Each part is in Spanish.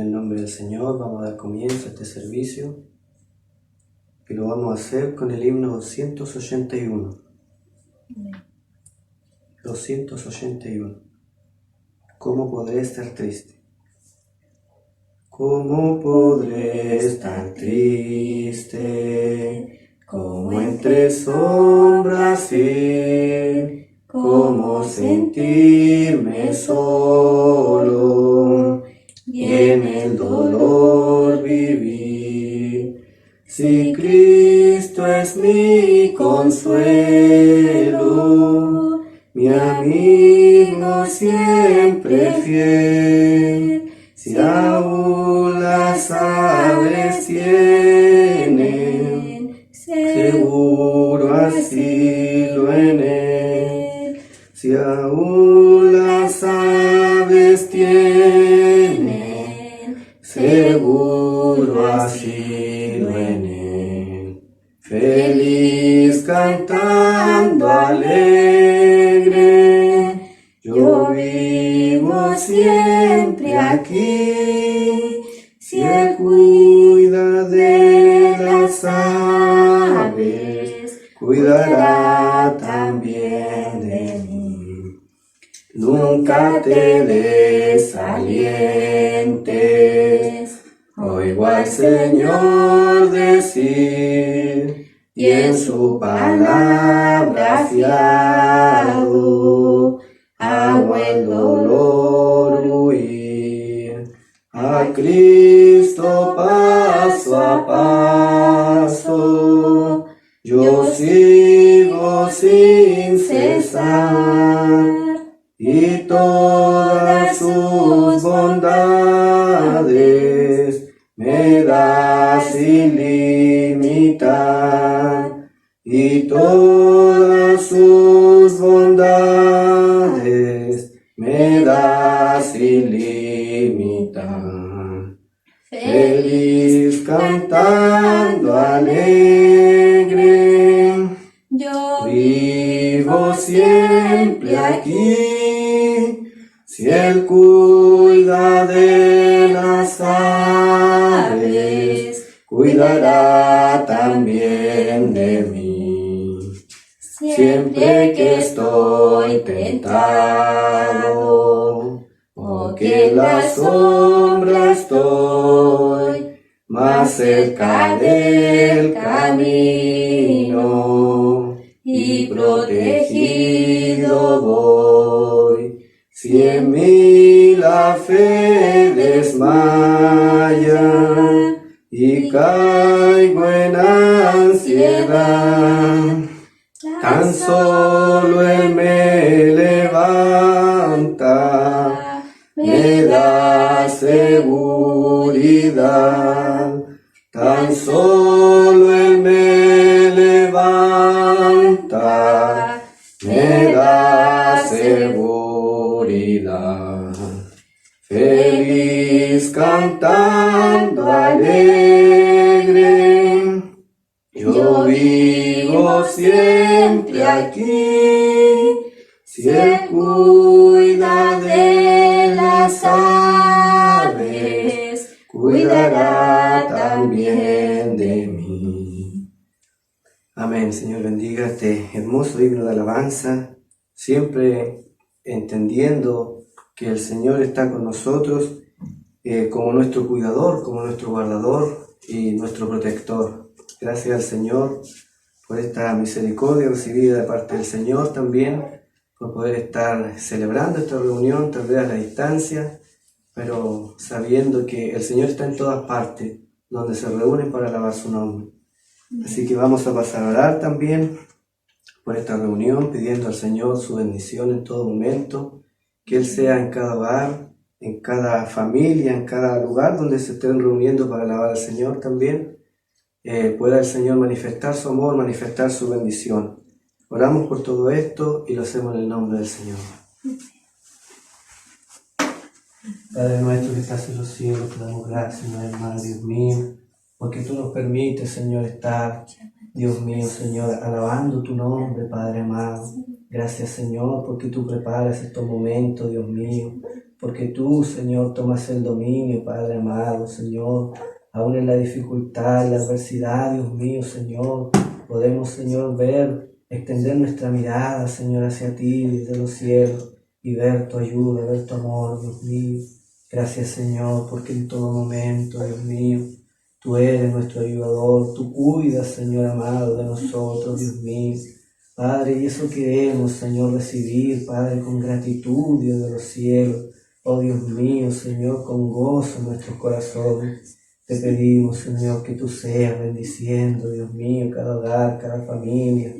el nombre del Señor vamos a dar comienzo a este servicio y lo vamos a hacer con el himno 281. 281. ¿Cómo podré estar triste? ¿Cómo podré estar triste? ¿Cómo entre sombras ir? ¿Cómo sentirme solo y en el dolor vivir? Si Cristo es mi consuelo, mi amigo siempre fiel, si aún las aves tienen seguro asilo en él, si aún las aves tienen seguro asilo en él, feliz cantando alegre, yo vivo siempre aquí, si Él cuida de las aves, cuidará también de mí. Nunca te desalientes, oigo al Señor decir, y en su palabra fiado, hago el dolor huir. A Cristo paso a paso, yo sigo sin cesar, y todas sus bondades me da sin limitar, y todas sus bondades me da sin limitar. Feliz cantando alegre, yo vivo siempre aquí, si Él cuida de las aves, cuidará también de mí. Siempre que estoy tentado, o que en la sombra estoy, más cerca del camino, y protegido voy. Si en mí la fe desmaya y caigo en ansiedad, tan solo Él me levanta, me da seguridad. Tan solo Él me levanta, me da seguridad. Feliz cantando alegre, yo vivo siempre aquí, si Él cuida de las aves, cuidará también de mí. Amén. Señor, bendiga este hermoso himno de alabanza, siempre entendiendo que el Señor está con nosotros como nuestro cuidador, como nuestro guardador y nuestro protector. Gracias al Señor por esta misericordia recibida de parte del Señor también, por poder estar celebrando esta reunión, tal vez a la distancia, pero sabiendo que el Señor está en todas partes, donde se reúnen para alabar su nombre. Así que vamos a pasar a orar también por esta reunión, pidiendo al Señor su bendición en todo momento, que Él sea en cada hogar, en cada familia, en cada lugar donde se estén reuniendo para alabar al Señor también, pueda el Señor manifestar su amor, manifestar su bendición. Oramos por todo esto y lo hacemos en el nombre del Señor. Padre nuestro que estás en los cielos, te damos gracias, una vez más, Dios mío, porque tú nos permites, Señor, estar, Dios mío, Señor, alabando tu nombre, Padre amado. Gracias, Señor, porque tú preparas estos momentos, Dios mío, porque tú, Señor, tomas el dominio, Padre amado, Señor, aún en la dificultad, en la adversidad, Dios mío, Señor, podemos, Señor, extender nuestra mirada, Señor, hacia ti desde los cielos y ver tu ayuda, ver tu amor, Dios mío. Gracias, Señor, porque en todo momento, Dios mío, tú eres nuestro ayudador, tú cuidas, Señor amado, de nosotros, Dios mío. Padre, y eso queremos, Señor, recibir, Padre, con gratitud, Dios de los cielos. Oh Dios mío, Señor, con gozo en nuestros corazones. Te pedimos, Señor, que tú seas bendiciendo, Dios mío, cada hogar, cada familia.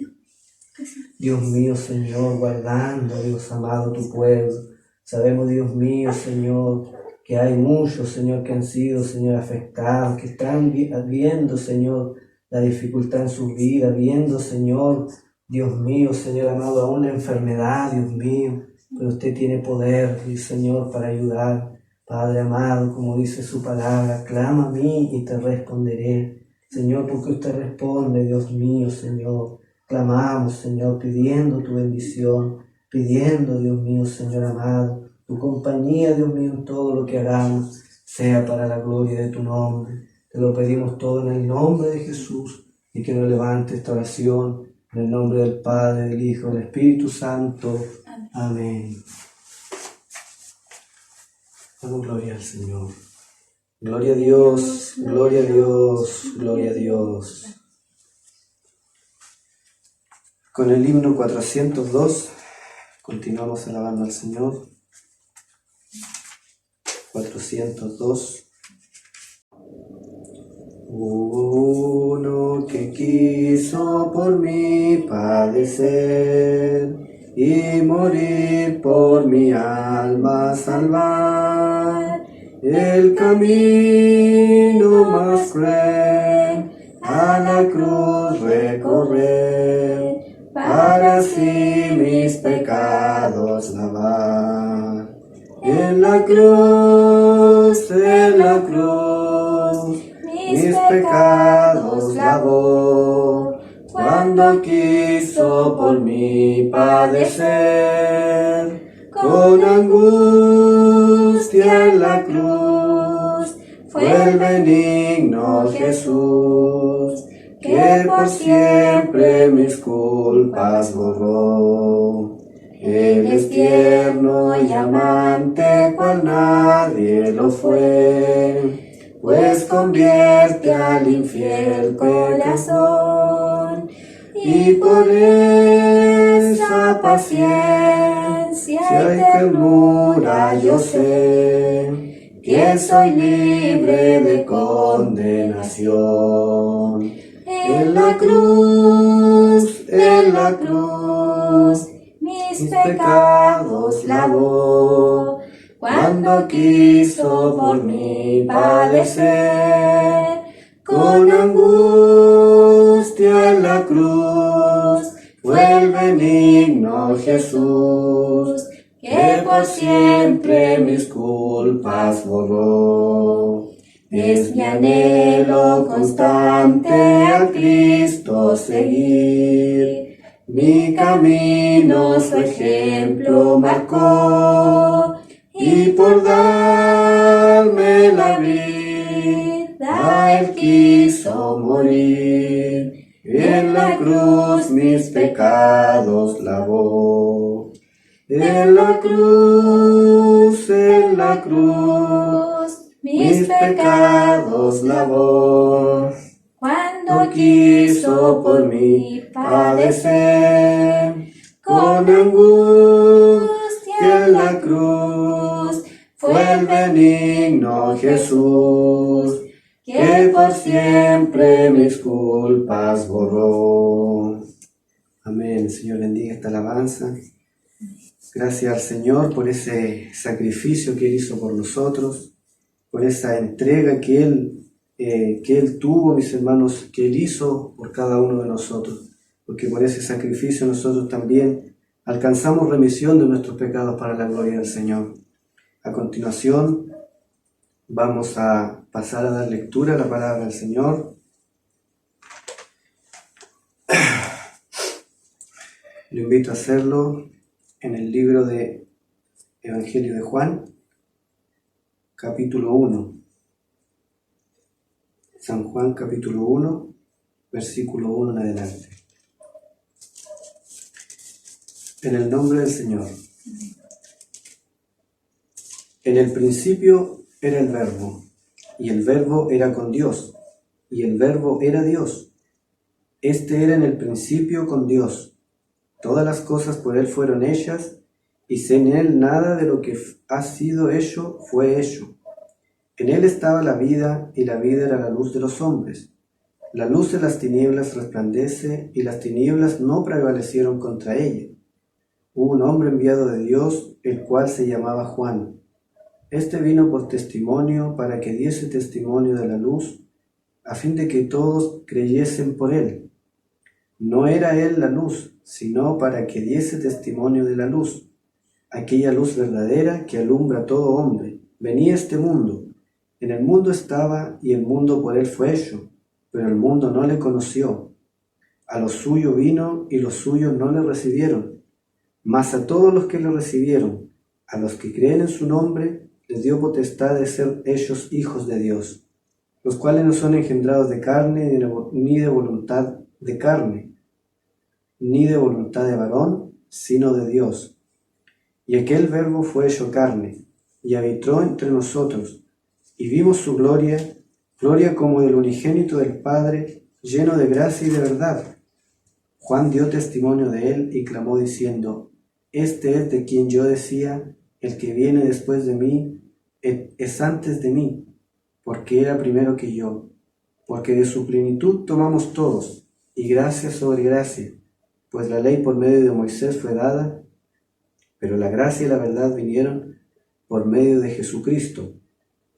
Dios mío, Señor, guardando, Dios amado, tu pueblo. Sabemos, Dios mío, Señor, que hay muchos, Señor, que han sido, Señor, afectados, que están viendo, Señor, la dificultad en su vida, viendo, Señor, Dios mío, Señor amado, a una enfermedad, Dios mío, pero usted tiene poder, Señor, para ayudar. Padre amado, como dice su palabra, clama a mí y te responderé. Señor, porque usted responde, Dios mío, Señor. Clamamos, Señor, pidiendo tu bendición, pidiendo, Dios mío, Señor amado, tu compañía, Dios mío, en todo lo que hagamos, sea para la gloria de tu nombre. Te lo pedimos todo en el nombre de Jesús y que nos levante esta oración en el nombre del Padre, del Hijo, del Espíritu Santo. Amén. Damos gloria al Señor. Gloria a Dios, gloria a Dios, gloria a Dios. Con el himno 402 continuamos alabando al Señor. 402. Hubo uno que quiso por mí padecer y morir por mi alma salvar. El camino más cruel a la cruz recorrer, para así mis pecados lavar. En la cruz, mis pecados lavó, cuando quiso por mí padecer. Con angustia en la cruz, fue el benigno Jesús, que por siempre mis culpas borró. Él es tierno y amante, cual nadie lo fue, pues convierte al infiel corazón, y por esa paciencia y ternura yo sé que soy libre de condenación. En la cruz, mis pecados lavó, cuando quiso por mí padecer. Con angustia en la cruz, fue el benigno Jesús, que por siempre mis culpas borró. Es mi anhelo constante a Cristo seguir, mi camino su ejemplo marcó, y por darme la vida Él quiso morir, en la cruz mis pecados lavó. En la cruz, mis pecados lavó, cuando quiso por mí padecer. Con angustia en la cruz, fue el benigno Jesús, que por siempre mis culpas borró. Amén. Señor, bendiga esta alabanza. Gracias al Señor por ese sacrificio que Él hizo por nosotros, por esa entrega que Él tuvo, mis hermanos, que Él hizo por cada uno de nosotros, porque por ese sacrificio nosotros también alcanzamos remisión de nuestros pecados para la gloria del Señor. A continuación vamos a pasar a dar lectura a la palabra del Señor. Lo invito a hacerlo en el libro de Evangelio de Juan, capítulo 1. San Juan capítulo 1, versículo 1 en adelante. En el nombre del Señor. En el principio era el Verbo, y el Verbo era con Dios, y el Verbo era Dios. Este era en el principio con Dios. Todas las cosas por Él fueron hechas, y sin Él nada de lo que ha sido hecho fue hecho. En Él estaba la vida, y la vida era la luz de los hombres. La luz de las tinieblas resplandece, y las tinieblas no prevalecieron contra ella. Hubo un hombre enviado de Dios, el cual se llamaba Juan. Este vino por testimonio para que diese testimonio de la luz, a fin de que todos creyesen por él. No era él la luz, sino para que diese testimonio de la luz, aquella luz verdadera que alumbra a todo hombre. Venía a este mundo. En el mundo estaba, y el mundo por él fue hecho, pero el mundo no le conoció. A lo suyo vino, y los suyos no le recibieron. Mas a todos los que le recibieron, a los que creen en su nombre, les dio potestad de ser hechos hijos de Dios, los cuales no son engendrados de carne, ni de voluntad de carne, ni de voluntad de varón, sino de Dios. Y aquel Verbo fue hecho carne, y habitó entre nosotros, y vimos su gloria, gloria como del unigénito del Padre, lleno de gracia y de verdad. Juan dio testimonio de él y clamó diciendo: Este es de quien yo decía, el que viene después de mí es antes de mí, porque era primero que yo. Porque de su plenitud tomamos todos, y gracia sobre gracia, pues la ley por medio de Moisés fue dada, pero la gracia y la verdad vinieron por medio de Jesucristo.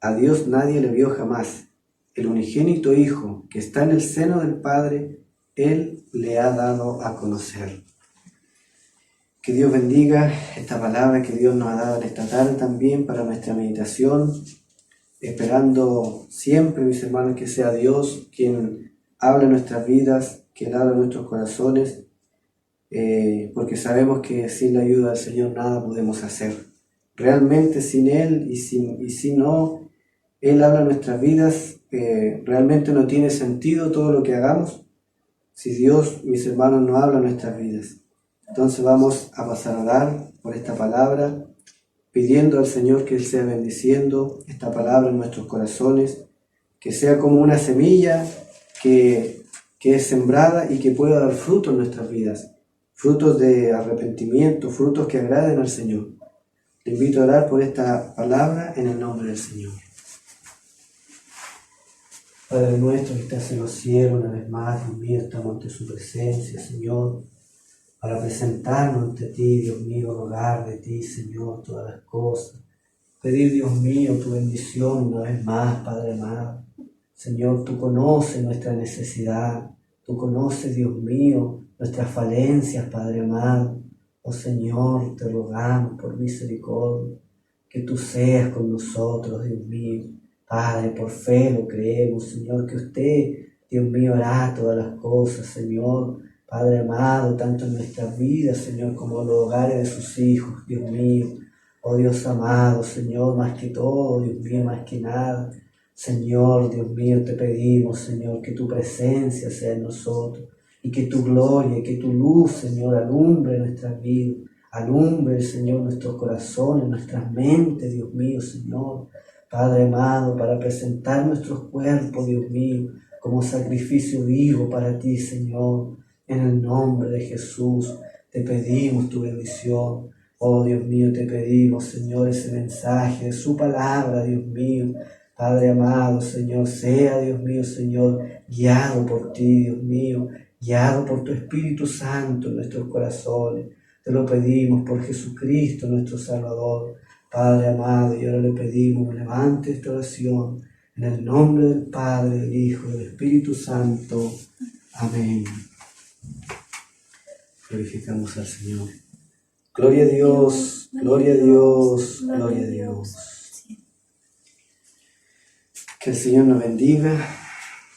A Dios nadie le vio jamás. El unigénito Hijo, que está en el seno del Padre, Él le ha dado a conocer. Que Dios bendiga esta palabra que Dios nos ha dado en esta tarde también para nuestra meditación, esperando siempre, mis hermanos, que sea Dios quien habla en nuestras vidas, quien habla en nuestros corazones, porque sabemos que sin la ayuda del Señor nada podemos hacer. Realmente sin Él y si no Él habla en nuestras vidas, realmente no tiene sentido todo lo que hagamos si Dios, mis hermanos, no habla en nuestras vidas. Entonces vamos a pasar a orar por esta palabra, pidiendo al Señor que Él sea bendiciendo esta palabra en nuestros corazones, que sea como una semilla que es sembrada y que pueda dar frutos en nuestras vidas, frutos de arrepentimiento, frutos que agraden al Señor. Te invito a orar por esta palabra en el nombre del Señor. Padre nuestro que estás en los cielos, una vez más, Dios mío, estamos ante su presencia, Señor, para presentarnos ante ti, Dios mío, rogar de ti, Señor, todas las cosas. Pedir, Dios mío, tu bendición una vez más, Padre amado. Señor, tú conoces nuestra necesidad, tú conoces, Dios mío, nuestras falencias, Padre amado. Oh Señor, te rogamos por misericordia, que tú seas con nosotros, Dios mío. Padre, por fe lo creemos, Señor, que usted, Dios mío, hará todas las cosas, Señor. Padre amado, tanto en nuestras vidas, Señor, como en los hogares de sus hijos, Dios mío. Oh Dios amado, Señor, más que todo, Dios mío, más que nada. Señor, Dios mío, te pedimos, Señor, que tu presencia sea en nosotros y que tu gloria, que tu luz, Señor, alumbre nuestras vidas. Alumbre, Señor, nuestros corazones, nuestras mentes, Dios mío, Señor. Padre amado, para presentar nuestros cuerpos, Dios mío, como sacrificio vivo para ti, Señor. En el nombre de Jesús, te pedimos tu bendición. Oh Dios mío, te pedimos, Señor, ese mensaje de su palabra, Dios mío. Padre amado, Señor, sea, Dios mío, Señor, guiado por ti, Dios mío, guiado por tu Espíritu Santo en nuestros corazones. Te lo pedimos por Jesucristo, nuestro Salvador. Padre amado, y ahora le pedimos, levante esta oración en el nombre del Padre, del Hijo y del Espíritu Santo. Amén. Glorificamos al Señor. Gloria a Dios, gloria a Dios, gloria a Dios. Que el Señor nos bendiga.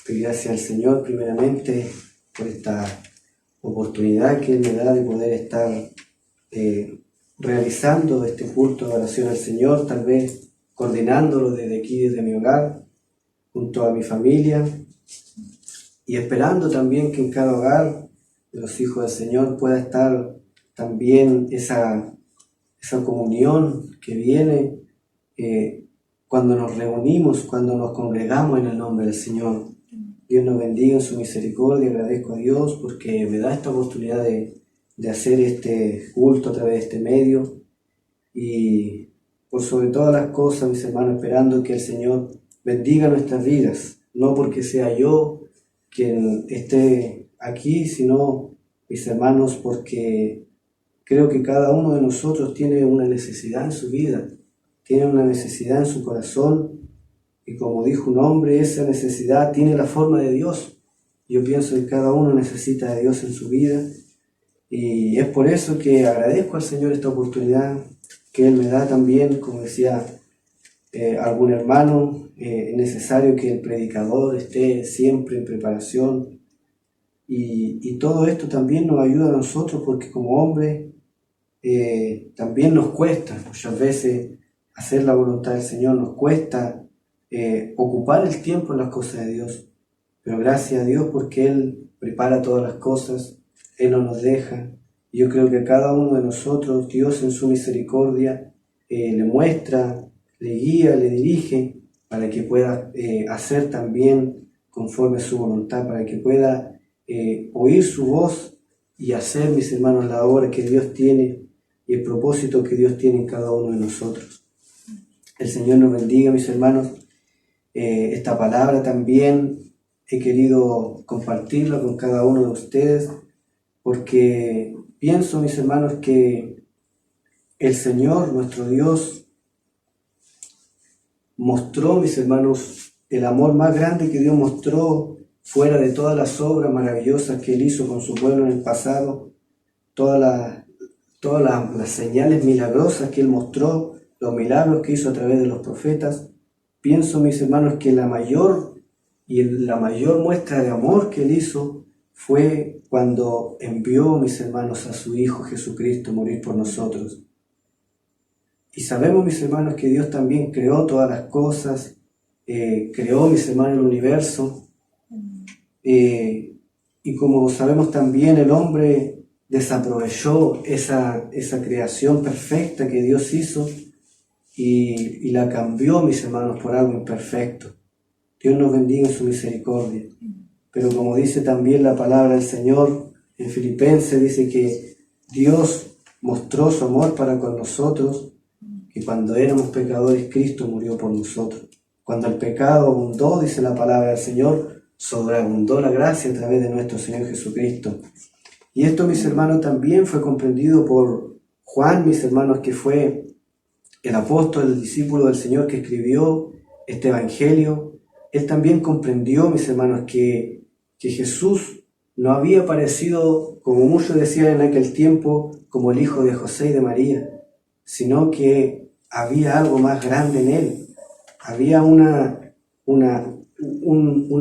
Que gracias al Señor primeramente por esta oportunidad que Él me da de poder estar realizando este culto de oración al Señor, tal vez coordinándolo desde aquí, desde mi hogar, junto a mi familia, y esperando también que en cada hogar de los hijos del Señor pueda estar también esa comunión que viene cuando nos reunimos, cuando nos congregamos en el nombre del Señor. Dios nos bendiga en su misericordia. Agradezco a Dios porque me da esta oportunidad de hacer este culto a través de este medio, y por sobre todas las cosas, mis hermanos, esperando que el Señor bendiga nuestras vidas, no porque sea yo quien esté aquí, sino, mis hermanos, porque creo que cada uno de nosotros tiene una necesidad en su vida, tiene una necesidad en su corazón, y como dijo un hombre, esa necesidad tiene la forma de Dios. Yo pienso que cada uno necesita de Dios en su vida, y es por eso que agradezco al Señor esta oportunidad que Él me da también. Como decía algún hermano, es necesario que el predicador esté siempre en preparación, y todo esto también nos ayuda a nosotros porque como hombres también nos cuesta muchas veces hacer la voluntad del Señor, nos cuesta ocupar el tiempo en las cosas de Dios, pero gracias a Dios porque Él prepara todas las cosas, Él no nos deja. Y yo creo que a cada uno de nosotros Dios en su misericordia le muestra, le guía, le dirige para que pueda hacer también conforme a su voluntad, para que pueda oír su voz y hacer, mis hermanos, la obra que Dios tiene y el propósito que Dios tiene en cada uno de nosotros. El Señor nos bendiga, mis hermanos. Esta palabra también he querido compartirla con cada uno de ustedes porque pienso, mis hermanos, que el Señor, nuestro Dios, mostró, mis hermanos, el amor más grande que Dios mostró fuera de todas las obras maravillosas que Él hizo con su pueblo en el pasado, todas las señales milagrosas que Él mostró, los milagros que hizo a través de los profetas. Pienso, mis hermanos, que la mayor muestra de amor que Él hizo fue cuando envió, mis hermanos, a su Hijo Jesucristo a morir por nosotros. Y sabemos, mis hermanos, que Dios también creó todas las cosas, creó, mis hermanos, el universo, y como sabemos también, el hombre desaprovechó esa creación perfecta que Dios hizo y la cambió, mis hermanos, por algo imperfecto. Dios nos bendiga en su misericordia. Pero como dice también la palabra del Señor en Filipenses, dice que Dios mostró su amor para con nosotros, que cuando éramos pecadores Cristo murió por nosotros. Cuando el pecado abundó, dice la palabra del Señor, sobreabundó la gracia a través de nuestro Señor Jesucristo. Y esto, mis hermanos, también fue comprendido por Juan, mis hermanos, que fue el apóstol, el discípulo del Señor que escribió este evangelio. Él también comprendió, mis hermanos, que Jesús no había aparecido, como muchos decían en aquel tiempo, como el hijo de José y de María, sino que había algo más grande en Él. Había una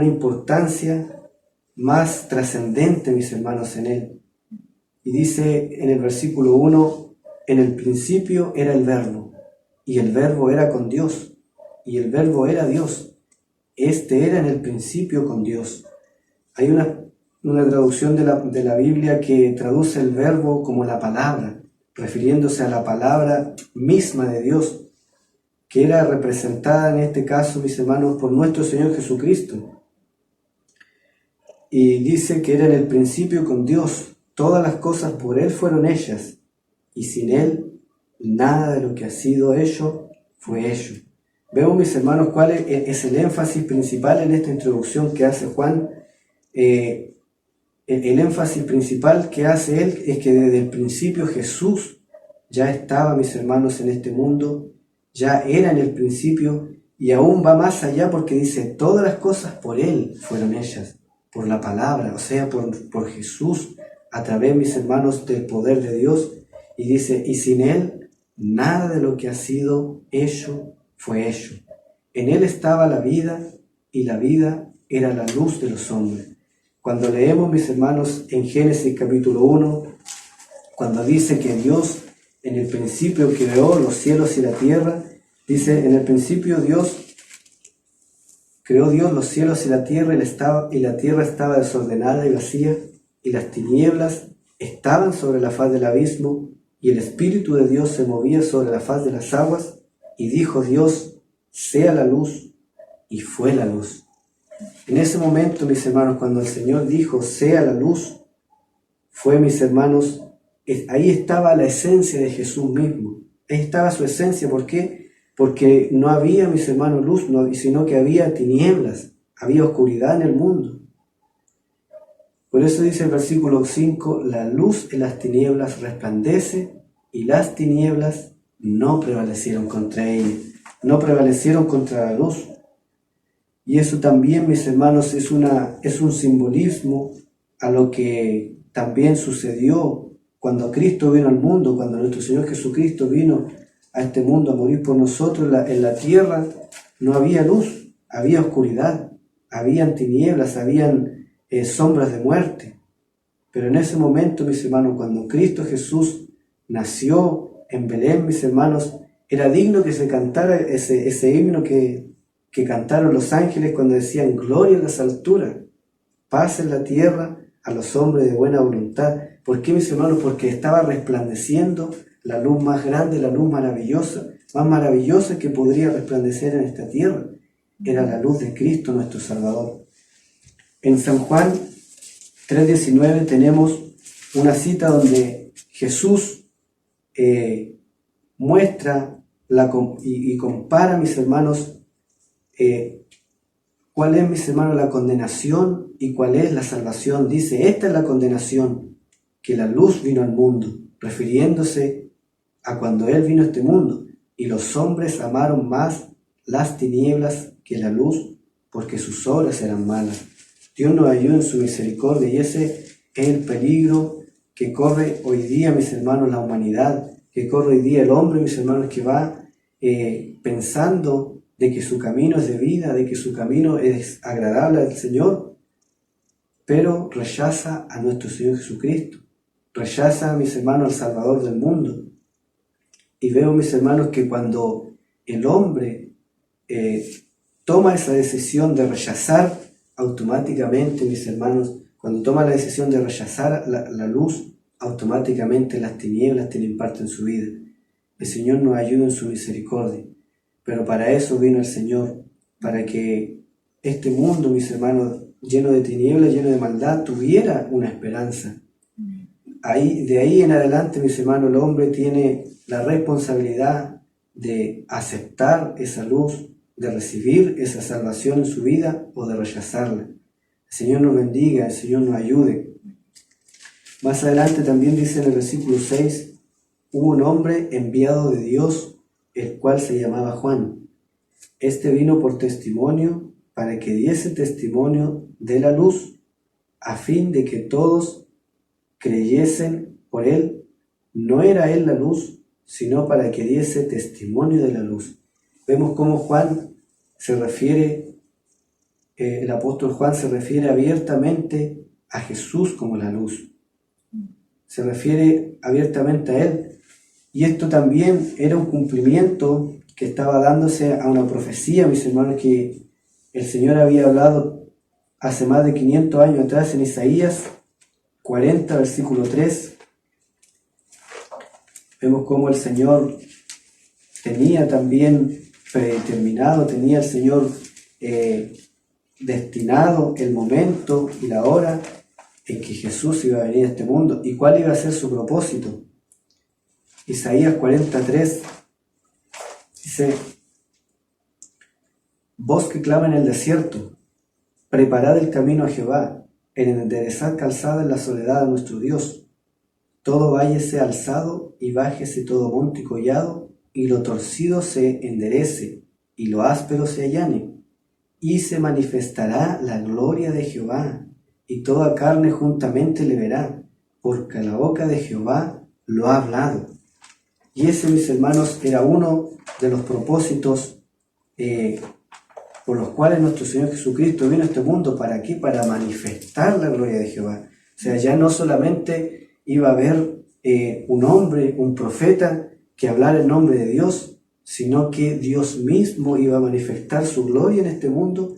importancia más trascendente, mis hermanos, en Él. Y dice en el versículo 1, en el principio era el Verbo, y el Verbo era con Dios, y el Verbo era Dios. Este era en el principio con Dios. Hay una traducción de la Biblia que traduce el verbo como la palabra, refiriéndose a la palabra misma de Dios, que era representada en este caso, mis hermanos, por nuestro Señor Jesucristo. Y dice que era en el principio con Dios. Todas las cosas por Él fueron hechas, y sin Él nada de lo que ha sido hecho fue hecho. Vemos, mis hermanos, cuál es el énfasis principal en esta introducción que hace Juan. El énfasis principal que hace él es que desde el principio Jesús ya estaba, mis hermanos, en este mundo, ya era en el principio, y aún va más allá porque dice, todas las cosas por Él fueron hechas, por la palabra, o sea, por Jesús, a través, mis hermanos, del poder de Dios. Y dice, y sin Él, nada de lo que ha sido hecho fue hecho. En Él estaba la vida, y la vida era la luz de los hombres. Cuando leemos, mis hermanos, en Génesis capítulo 1, cuando dice que Dios en el principio creó los cielos y la tierra, Dice, en el principio creó Dios los cielos y la tierra, y la tierra estaba desordenada y vacía, y las tinieblas estaban sobre la faz del abismo, y el Espíritu de Dios se movía sobre la faz de las aguas, y dijo Dios, sea la luz, y fue la luz. En ese momento, mis hermanos, cuando el Señor dijo, sea la luz, mis hermanos, ahí estaba la esencia de Jesús mismo. Ahí estaba su esencia. ¿Por qué? Porque no había, mis hermanos, luz, sino que había tinieblas, había oscuridad en el mundo. Por eso dice el versículo 5, la luz en las tinieblas resplandece y las tinieblas no prevalecieron contra ella, no prevalecieron contra la luz. Y eso también, mis hermanos, es un simbolismo a lo que también sucedió cuando Cristo vino al mundo, cuando nuestro Señor Jesucristo vino a este mundo a morir por nosotros. En la tierra no había luz, había oscuridad, habían tinieblas, habían sombras de muerte. Pero en ese momento, mis hermanos, cuando Cristo Jesús nació en Belén, mis hermanos, era digno que se cantara ese himno que cantaron los ángeles cuando decían gloria en las alturas, paz en la tierra a los hombres de buena voluntad. ¿Por qué, mis hermanos? Porque estaba resplandeciendo la luz más grande, la luz maravillosa, más maravillosa que podría resplandecer en esta tierra. Era la luz de Cristo nuestro Salvador. En San Juan 3:19 tenemos una cita donde Jesús muestra y compara, mis hermanos, cuál es, mis hermanos, la condenación y cuál es la salvación. Dice, esta es la condenación, que la luz vino al mundo, refiriéndose a cuando Él vino a este mundo, y los hombres amaron más las tinieblas que la luz, porque sus obras eran malas. Dios nos ayuda en su misericordia, y ese es el peligro que corre hoy día, mis hermanos, la humanidad, que corre hoy día el hombre, mis hermanos, que va pensando de que su camino es de vida, de que su camino es agradable al Señor, pero rechaza a nuestro Señor Jesucristo, rechaza, mis hermanos, al Salvador del mundo. Y veo, mis hermanos, que cuando el hombre toma esa decisión de rechazar, automáticamente, mis hermanos, cuando toma la decisión de rechazar la luz, automáticamente las tinieblas tienen parte en su vida. El Señor nos ayuda en su misericordia. Pero para eso vino el Señor, para que este mundo, mis hermanos, lleno de tinieblas, lleno de maldad, tuviera una esperanza. De ahí en adelante, mis hermanos, el hombre tiene la responsabilidad de aceptar esa luz, de recibir esa salvación en su vida o de rechazarla. El Señor nos bendiga, el Señor nos ayude. Más adelante también dice en el versículo 6, hubo un hombre enviado de Dios, el cual se llamaba Juan. Este vino por testimonio, para que diese testimonio de la luz, a fin de que todos creyesen por él. No era él la luz, sino para que diese testimonio de la luz. Vemos cómo Juan se refiere, el apóstol Juan se refiere abiertamente a Jesús como la luz. Se refiere abiertamente a él. Y esto también era un cumplimiento que estaba dándose a una profecía, mis hermanos, que el Señor había hablado hace más de 500 años atrás en Isaías 40, versículo 3. Vemos cómo el Señor tenía también predeterminado, tenía el Señor destinado el momento y la hora en que Jesús iba a venir a este mundo y cuál iba a ser su propósito. Isaías 43 dice, voz que clama en el desierto, preparad el camino a Jehová, enderezad calzada en la soledad de nuestro Dios. Todo valle sea alzado y bájese todo monte y collado, y lo torcido se enderece y lo áspero se allane. Y se manifestará la gloria de Jehová, y toda carne juntamente le verá, porque la boca de Jehová lo ha hablado. Y ese, mis hermanos, era uno de los propósitos por los cuales nuestro Señor Jesucristo vino a este mundo. ¿Para qué? Para manifestar la gloria de Jehová. O sea, ya no solamente iba a haber un hombre, un profeta, que hablara en nombre de Dios, sino que Dios mismo iba a manifestar su gloria en este mundo,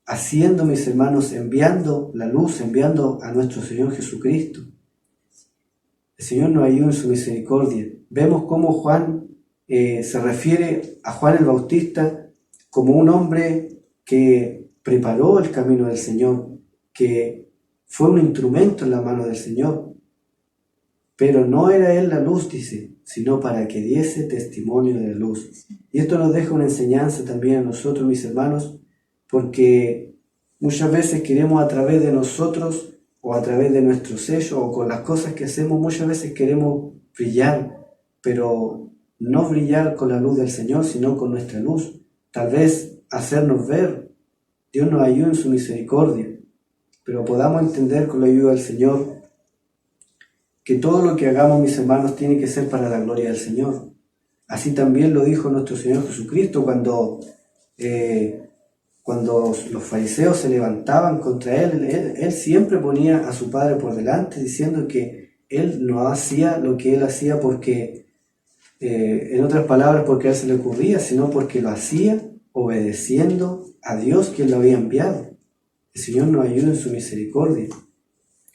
haciendo, mis hermanos, enviando la luz, enviando a nuestro Señor Jesucristo. El Señor nos ayuda en su misericordia. Vemos cómo Juan se refiere a Juan el Bautista como un hombre que preparó el camino del Señor, que fue un instrumento en la mano del Señor. Pero no era él la luz, dice, sino para que diese testimonio de la luz. Y esto nos deja una enseñanza también a nosotros, mis hermanos, porque muchas veces queremos a través de nosotros o a través de nuestro sello o con las cosas que hacemos, muchas veces queremos brillar, pero no brillar con la luz del Señor, sino con nuestra luz. Tal vez hacernos ver. Dios nos ayude en su misericordia, pero podamos entender con la ayuda del Señor que todo lo que hagamos, mis hermanos, tiene que ser para la gloria del Señor. Así también lo dijo nuestro Señor Jesucristo cuando los fariseos se levantaban contra él siempre ponía a su Padre por delante, diciendo que él no hacía lo que él hacía porque, en otras palabras, porque a él se le ocurría, sino porque lo hacía obedeciendo a Dios quien lo había enviado. El Señor nos ayude en su misericordia.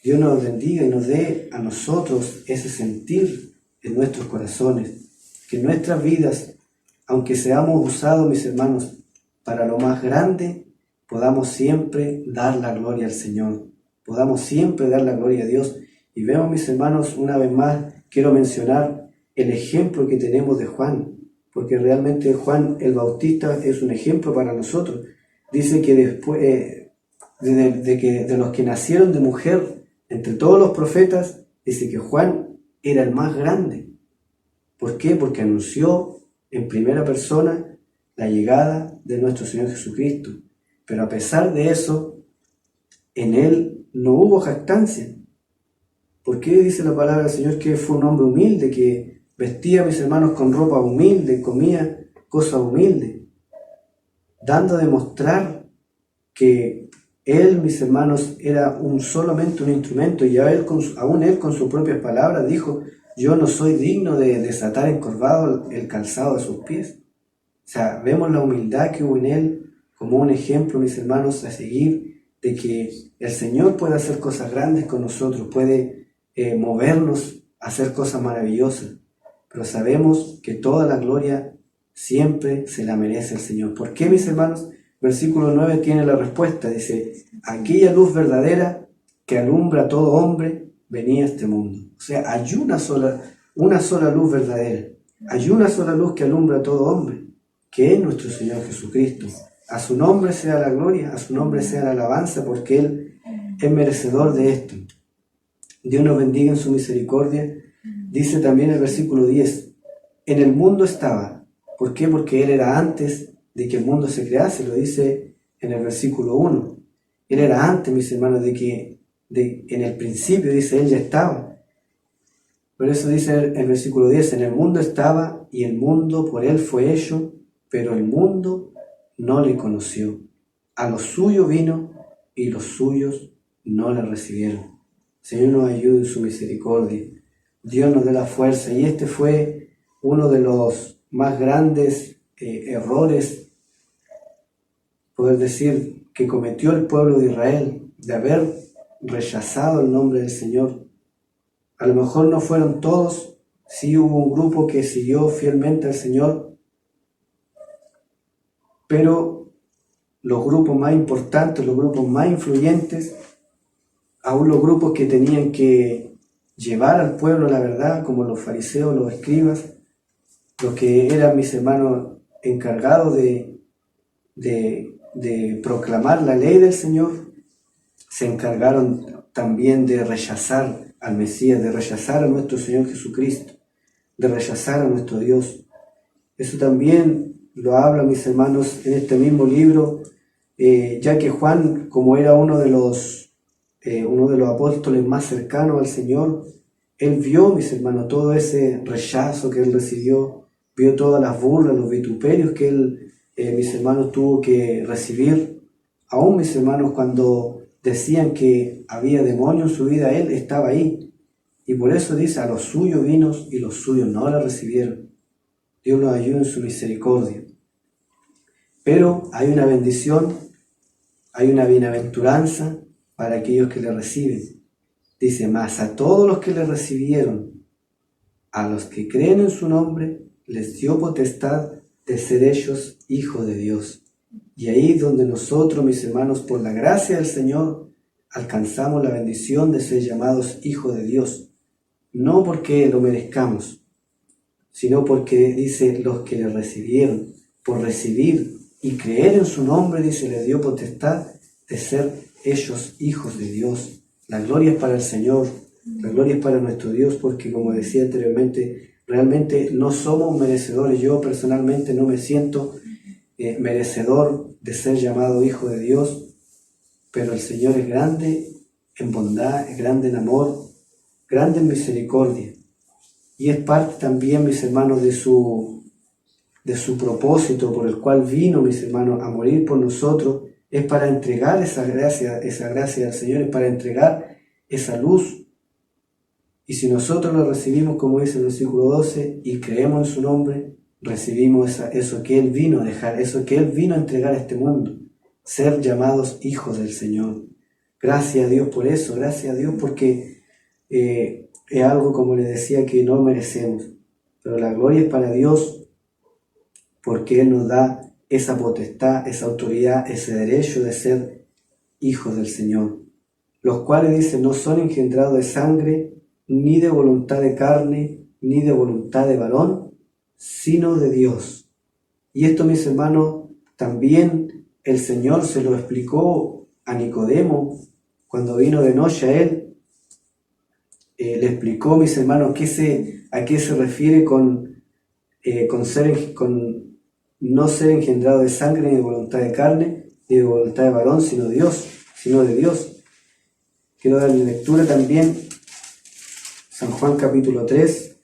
Dios nos bendiga y nos dé a nosotros ese sentir en nuestros corazones, que en nuestras vidas, aunque seamos usados, mis hermanos, para lo más grande, podamos siempre dar la gloria al Señor, podamos siempre dar la gloria a Dios. Y vemos, mis hermanos, una vez más, quiero mencionar el ejemplo que tenemos de Juan, porque realmente Juan el Bautista es un ejemplo para nosotros. Dice que después de los que nacieron de mujer, entre todos los profetas, dice que Juan era el más grande. ¿Por qué? Porque anunció en primera persona la llegada de nuestro Señor Jesucristo. Pero a pesar de eso, en él no hubo jactancia. ¿Por qué dice la palabra del Señor que fue un hombre humilde, que vestía, mis hermanos, con ropa humilde, comía cosas humildes? Dando a demostrar que él, mis hermanos, era solamente un instrumento, y aún él con sus propias palabras dijo: yo no soy digno de desatar encorvado el calzado de sus pies. O sea, vemos la humildad que hubo en él como un ejemplo, mis hermanos, a seguir, de que el Señor puede hacer cosas grandes con nosotros, puede movernos a hacer cosas maravillosas, pero sabemos que toda la gloria siempre se la merece el Señor. ¿Por qué, mis hermanos? Versículo 9 tiene la respuesta, dice: aquella luz verdadera que alumbra a todo hombre venía a este mundo. O sea, hay una sola luz verdadera, hay una sola luz que alumbra a todo hombre, que es nuestro Señor Jesucristo. A su nombre sea la gloria, a su nombre sea la alabanza, porque Él es merecedor de esto. Dios nos bendiga en su misericordia. Dice también el versículo 10, en el mundo estaba. ¿Por qué? Porque Él era antes de que el mundo se crease, lo dice en el versículo 1. Él era antes, mis hermanos, en el principio, dice, Él ya estaba. Por eso dice el versículo 10, en el mundo estaba y el mundo por Él fue hecho, pero el mundo no le conoció. A los suyos vino y los suyos no le recibieron. Señor nos ayude en su misericordia. Dios nos dé la fuerza. Y este fue uno de los más grandes errores, poder decir, que cometió el pueblo de Israel, de haber rechazado el nombre del Señor. A lo mejor no fueron todos, sí hubo un grupo que siguió fielmente al Señor, pero los grupos más importantes, los grupos más influyentes, aún los grupos que tenían que llevar al pueblo la verdad, como los fariseos, los escribas, los que eran, mis hermanos, encargados de proclamar la ley del Señor, se encargaron también de rechazar al Mesías, de rechazar a nuestro Señor Jesucristo, de rechazar a nuestro Dios. Eso también lo habla, mis hermanos, en este mismo libro, ya que Juan, como era uno de los apóstoles más cercanos al Señor, él vio, mis hermanos, todo ese rechazo que él recibió, vio todas las burlas, los vituperios que él, mis hermanos, tuvo que recibir. Aún, mis hermanos, cuando decían que había demonio en su vida, él estaba ahí. Y por eso dice, a los suyos vino y los suyos no la recibieron. Dios nos ayude en su misericordia. Pero hay una bendición, hay una bienaventuranza para aquellos que le reciben. Dice, mas a todos los que le recibieron, a los que creen en su nombre, les dio potestad de ser ellos hijos de Dios. Y ahí es donde nosotros, mis hermanos, por la gracia del Señor, alcanzamos la bendición de ser llamados hijos de Dios. No porque lo merezcamos, sino porque dice los que le recibieron. Por recibir y creer en su nombre, dice, les dio potestad de ser ellos hijos de Dios. La gloria es para el Señor, la gloria es para nuestro Dios, porque como decía anteriormente, realmente no somos merecedores. Yo personalmente no me siento merecedor de ser llamado hijo de Dios, pero el Señor es grande en bondad, es grande en amor, grande en misericordia. Y es parte también, mis hermanos, de su propósito por el cual vino, mis hermanos, a morir por nosotros. Es para entregar esa gracia al Señor, es para entregar esa luz. Y si nosotros lo recibimos, como dice el versículo 12, y creemos en su nombre, recibimos eso que Él vino a dejar, eso que Él vino a entregar a este mundo, ser llamados hijos del Señor. Gracias a Dios por eso, gracias a Dios porque es algo, como les decía, que no merecemos. Pero la gloria es para Dios porque Él nos da esa potestad, esa autoridad, ese derecho de ser hijos del Señor, los cuales, dice, no son engendrados de sangre, ni de voluntad de carne, ni de voluntad de varón, sino de Dios. Y esto, mis hermanos, también el Señor se lo explicó a Nicodemo cuando vino de noche a Él. Le explicó, mis hermanos, a qué se refiere con no ser engendrado de sangre, ni de voluntad de carne, ni de voluntad de varón, sino de Dios. Quiero darle lectura también, San Juan capítulo 3.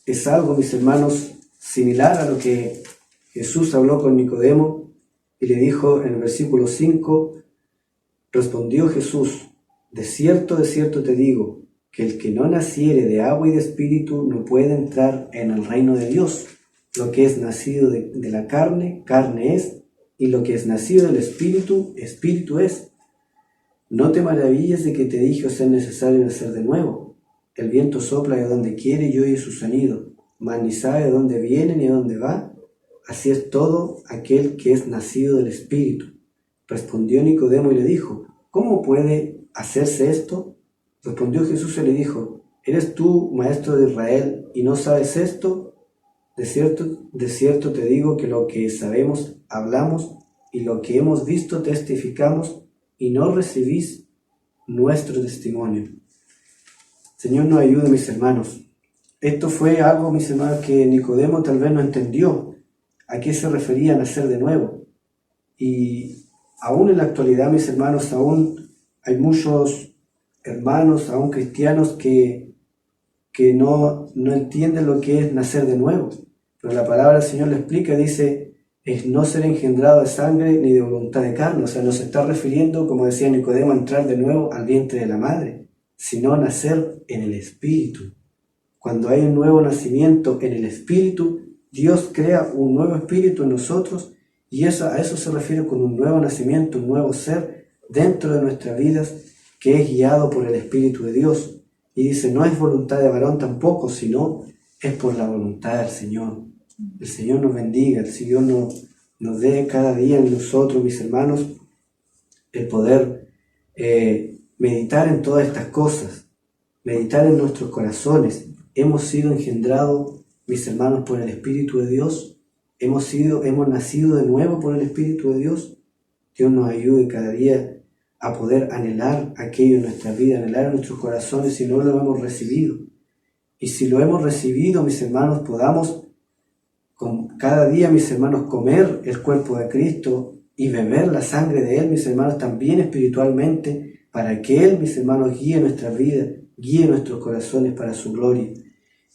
Es algo, mis hermanos, similar a lo que Jesús habló con Nicodemo y le dijo en el versículo 5, respondió Jesús, de cierto te digo, que el que no naciere de agua y de espíritu no puede entrar en el reino de Dios. Lo que es nacido de la carne, carne es, y lo que es nacido del espíritu, espíritu es. No te maravilles de que te dije os es necesario nacer de nuevo. El viento sopla de donde quiere y oye su sonido, mas ni sabe de dónde viene ni a dónde va. Así es todo aquel que es nacido del espíritu. Respondió Nicodemo y le dijo, ¿cómo puede hacerse esto? Respondió Jesús y le dijo, ¿eres tú, maestro de Israel, y no sabes esto? De cierto te digo que lo que sabemos hablamos, y lo que hemos visto testificamos, y no recibís nuestro testimonio. Señor, nos ayude, mis hermanos. Esto fue algo, mis hermanos, que Nicodemo tal vez no entendió. ¿A qué se refería nacer de nuevo? Y aún en la actualidad, mis hermanos, aún hay muchos hermanos, aún cristianos, que no entienden lo que es nacer de nuevo. Pero la palabra del Señor le explica, dice, es no ser engendrado de sangre ni de voluntad de carne. O sea, no se está refiriendo, como decía Nicodemo, a entrar de nuevo al vientre de la madre, sino nacer en el Espíritu. Cuando hay un nuevo nacimiento en el Espíritu, Dios crea un nuevo espíritu en nosotros, y a eso se refiere con un nuevo nacimiento, un nuevo ser dentro de nuestras vidas, que es guiado por el Espíritu de Dios. Y dice, no es voluntad de varón tampoco, sino es por la voluntad del Señor. El Señor nos bendiga, el Señor nos dé cada día en nosotros, mis hermanos, el poder meditar en todas estas cosas, meditar en nuestros corazones. Hemos sido engendrados, mis hermanos, por el Espíritu de Dios. Hemos nacido de nuevo por el Espíritu de Dios. Dios nos ayude cada día a poder anhelar aquello en nuestra vida, anhelar en nuestros corazones si no lo hemos recibido. Y si lo hemos recibido, mis hermanos, podamos cada día, mis hermanos, comer el cuerpo de Cristo y beber la sangre de Él, mis hermanos, también espiritualmente, para que Él, mis hermanos, guíe nuestra vida, guíe nuestros corazones para su gloria.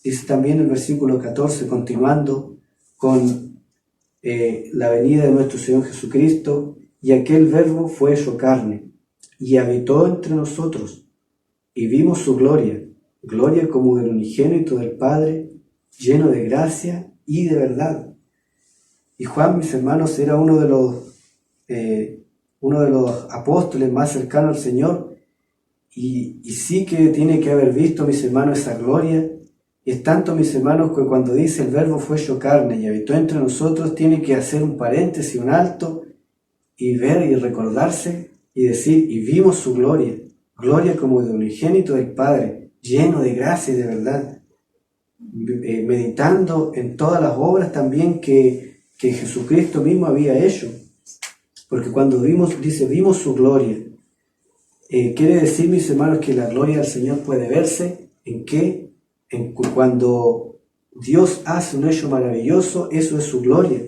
Dice también el versículo 14, continuando con la venida de nuestro Señor Jesucristo, y aquel verbo fue hecho carne, y habitó entre nosotros, y vimos su gloria, gloria como del unigénito del Padre, lleno de gracia y de verdad. Y Juan, mis hermanos, era uno de los apóstoles más cercanos al Señor, y sí que tiene que haber visto, mis hermanos, esa gloria. Y es tanto, mis hermanos, que cuando dice el verbo fue hecho carne y habitó entre nosotros, tiene que hacer un paréntesis, un alto, y ver y recordarse y decir, y vimos su gloria, gloria como de unigénito del Padre, lleno de gracia y de verdad, meditando en todas las obras también que Jesucristo mismo había hecho. Porque cuando vimos su gloria, quiere decir, mis hermanos, que la gloria del Señor puede verse en qué, cuando Dios hace un hecho maravilloso, eso es su gloria.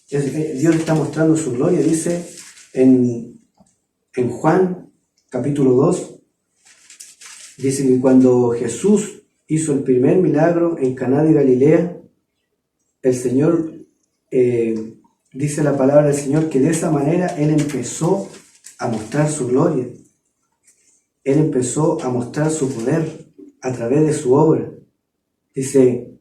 Dios está mostrando su gloria, dice en Juan capítulo 2, dice que cuando Jesús hizo el primer milagro en Caná de Galilea, el Señor, dice la palabra del Señor, que de esa manera Él empezó a mostrar su gloria. Él empezó a mostrar su poder a través de su obra. Dice,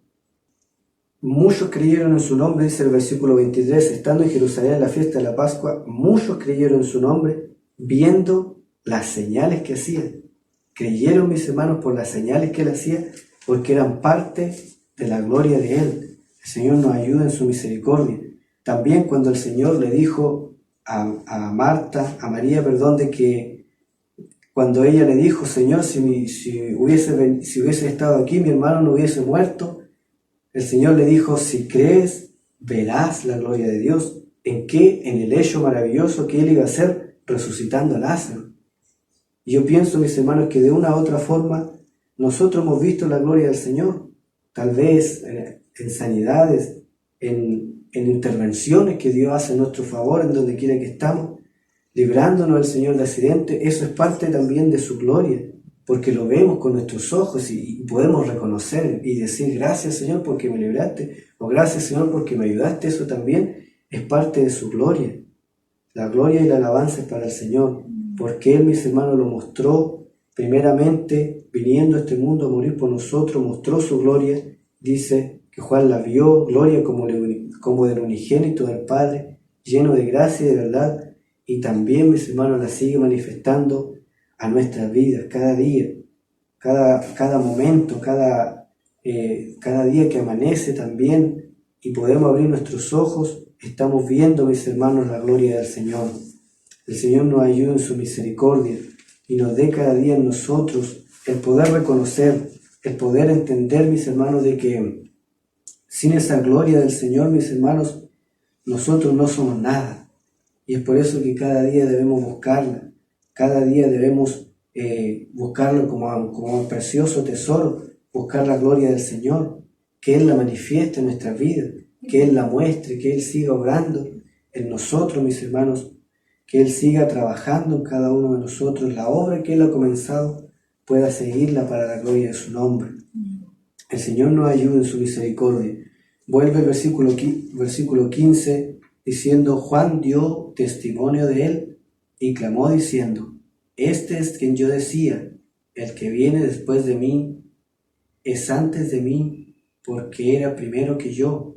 muchos creyeron en su nombre, dice el versículo 23, estando en Jerusalén en la fiesta de la Pascua, muchos creyeron en su nombre, viendo las señales que hacía. Creyeron, mis hermanos, por las señales que Él hacía, porque eran parte de la gloria de Él. El Señor nos ayuda en su misericordia. También cuando el Señor le dijo a María, de que cuando ella le dijo, Señor, si hubiese estado aquí, mi hermano no hubiese muerto, el Señor le dijo, si crees, verás la gloria de Dios. ¿En qué? En el hecho maravilloso que Él iba a hacer resucitando a Lázaro. Y yo pienso, mis hermanos, que de una u otra forma nosotros hemos visto la gloria del Señor, tal vez en sanidades, en intervenciones que Dios hace en nuestro favor, en donde quiera que estamos, librándonos del Señor de accidentes. Eso es parte también de su gloria, porque lo vemos con nuestros ojos y podemos reconocer y decir, gracias Señor porque me libraste, o gracias Señor porque me ayudaste. Eso también es parte de su gloria. La gloria y la alabanza es para el Señor, porque Él, mis hermanos, lo mostró primeramente viniendo a este mundo a morir por nosotros, mostró su gloria. Dice que Juan la vio, gloria como del unigénito del Padre, lleno de gracia y de verdad, y también, mis hermanos, la sigue manifestando a nuestras vidas, cada día, cada momento, cada día que amanece también, y podemos abrir nuestros ojos, estamos viendo, mis hermanos, la gloria del Señor. El Señor nos ayuda en su misericordia y nos dé cada día en nosotros el poder reconocer, el poder entender, mis hermanos, de que sin esa gloria del Señor, mis hermanos, nosotros no somos nada. Y es por eso que cada día debemos buscarla, cada día debemos buscarlo como un precioso tesoro, buscar la gloria del Señor, que Él la manifieste en nuestras vidas, que Él la muestre, que Él siga obrando en nosotros, mis hermanos, que Él siga trabajando en cada uno de nosotros, la obra que Él ha comenzado pueda seguirla para la gloria de su nombre. El Señor nos ayude en su misericordia. Vuelve el versículo 15, diciendo, Juan dio testimonio de Él y clamó diciendo, este es quien yo decía, el que viene después de mí es antes de mí, porque era primero que yo.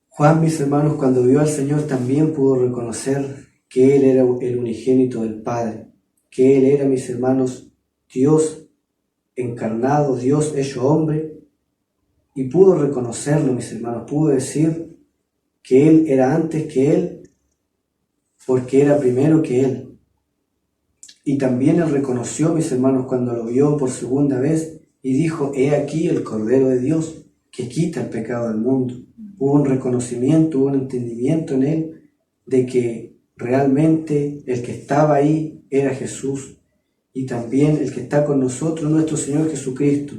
Juan, mis hermanos, cuando vio al Señor también pudo reconocer que Él era el unigénito del Padre, que Él era, mis hermanos, Dios encarnado, Dios hecho hombre, y pudo reconocerlo, mis hermanos, pudo decir que Él era antes que Él, porque era primero que Él. Y también Él reconoció, mis hermanos, cuando lo vio por segunda vez y dijo, he aquí el Cordero de Dios que quita el pecado del mundo. Hubo un reconocimiento, hubo un entendimiento en Él de que realmente el que estaba ahí era Jesús, y también el que está con nosotros, nuestro Señor Jesucristo.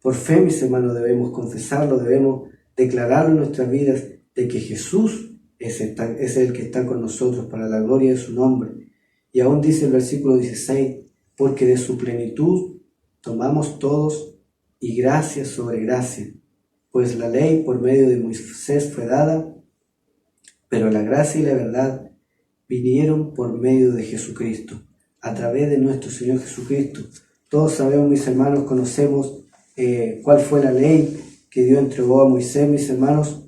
Por fe, mis hermanos, debemos confesarlo, debemos declararlo en nuestras vidas de que Jesús es el que está con nosotros para la gloria de su nombre. Y aún dice el versículo 16, porque de su plenitud tomamos todos y gracia sobre gracia, pues la ley por medio de Moisés fue dada, pero la gracia y la verdad vinieron por medio de Jesucristo, a través de nuestro Señor Jesucristo. Todos sabemos, mis hermanos, conocemos cuál fue la ley que Dios entregó a Moisés, mis hermanos,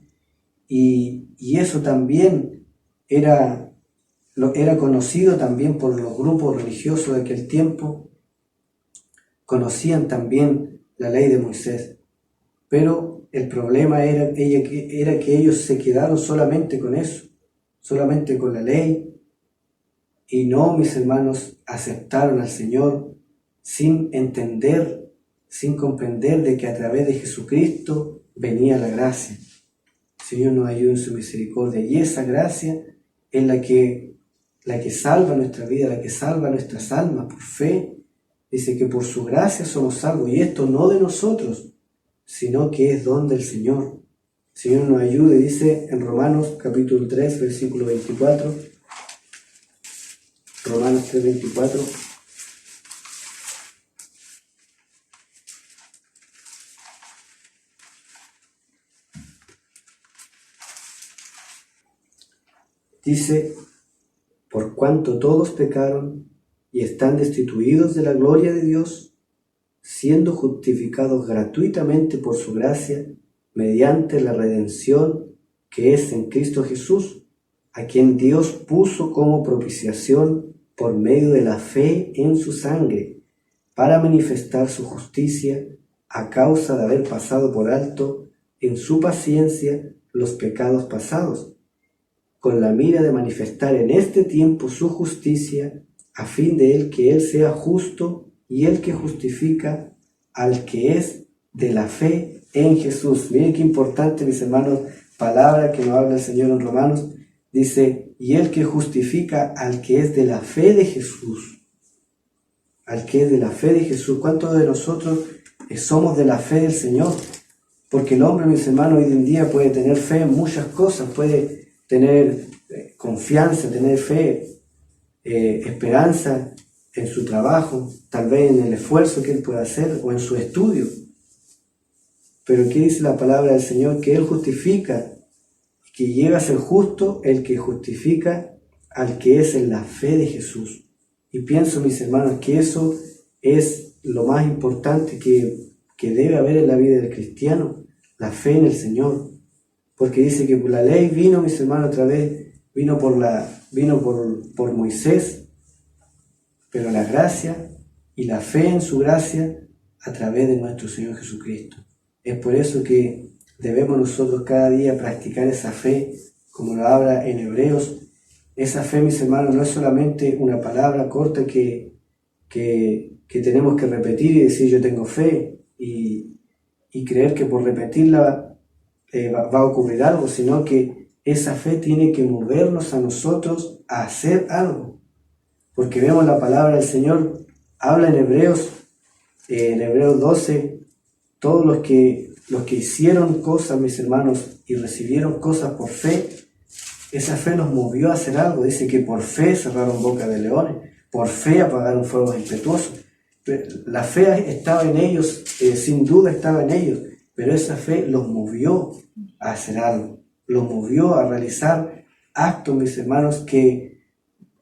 y eso también era conocido también por los grupos religiosos de aquel tiempo. Conocían también la ley de Moisés, pero el problema era que ellos se quedaron solamente con eso, solamente con la ley, y no, mis hermanos, aceptaron al Señor sin entender, sin comprender de que a través de Jesucristo venía la gracia. El Señor nos ayude en su misericordia, y esa gracia es la que salva nuestra vida, la que salva nuestras almas por fe. Dice que por su gracia somos salvos, y esto no de nosotros, sino que es don del Señor. El Señor nos ayude, dice en Romanos capítulo 3, versículo 24. Romanos 3, 24. Dice: por cuanto todos pecaron y están destituidos de la gloria de Dios, siendo justificados gratuitamente por su gracia, mediante la redención que es en Cristo Jesús, a quien Dios puso como propiciación por medio de la fe en su sangre, para manifestar su justicia a causa de haber pasado por alto en su paciencia los pecados pasados, con la mira de manifestar en este tiempo su justicia, a fin de Él sea justo y el que justifica al que es de la fe en Jesús. Miren qué importante, mis hermanos, palabra que nos habla el Señor en Romanos. Dice: y el que justifica al que es de la fe de Jesús. Al que es de la fe de Jesús. ¿Cuántos de nosotros somos de la fe del Señor? Porque el hombre, mis hermanos, hoy en día puede tener fe en muchas cosas, puede tener confianza, tener fe, esperanza en su trabajo, tal vez en el esfuerzo que él pueda hacer o en su estudio. Pero ¿qué dice la palabra del Señor? Que Él justifica, que llega a ser justo el que justifica al que es en la fe de Jesús. Y pienso, mis hermanos, que eso es lo más importante que debe haber en la vida del cristiano, la fe en el Señor. Porque dice que por la ley vino, mis hermanos, otra vez, vino por Moisés, pero la gracia y la fe en su gracia a través de nuestro Señor Jesucristo. Es por eso que debemos nosotros cada día practicar esa fe, como lo habla en Hebreos. Esa fe, mis hermanos, no es solamente una palabra corta que tenemos que repetir y decir yo tengo fe y creer que por repetirla va a ocurrir algo, sino que esa fe tiene que movernos a nosotros a hacer algo. Porque vemos la palabra del Señor, habla en Hebreos 12, todos los que hicieron cosas, mis hermanos, y recibieron cosas por fe, esa fe los movió a hacer algo. Dice que por fe cerraron boca de leones, por fe apagaron fuegos impetuosos. La fe estaba en ellos, sin duda estaba en ellos, pero esa fe los movió a hacer algo, los movió a realizar actos, mis hermanos, que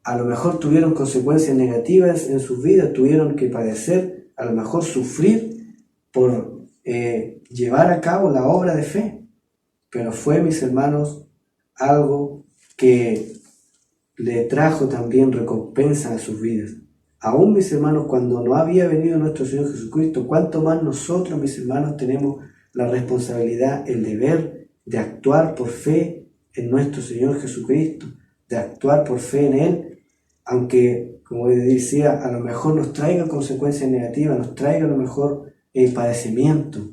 a lo mejor tuvieron consecuencias negativas en sus vidas, tuvieron que padecer, a lo mejor sufrir por llevar a cabo la obra de fe, pero fue, mis hermanos, algo que le trajo también recompensa a sus vidas. Aún, mis hermanos, cuando no había venido nuestro Señor Jesucristo, cuánto más nosotros, mis hermanos, tenemos la responsabilidad, el deber de actuar por fe en nuestro Señor Jesucristo, de actuar por fe en Él, aunque, como decía, a lo mejor nos traiga consecuencias negativas, nos traiga a lo mejor padecimiento.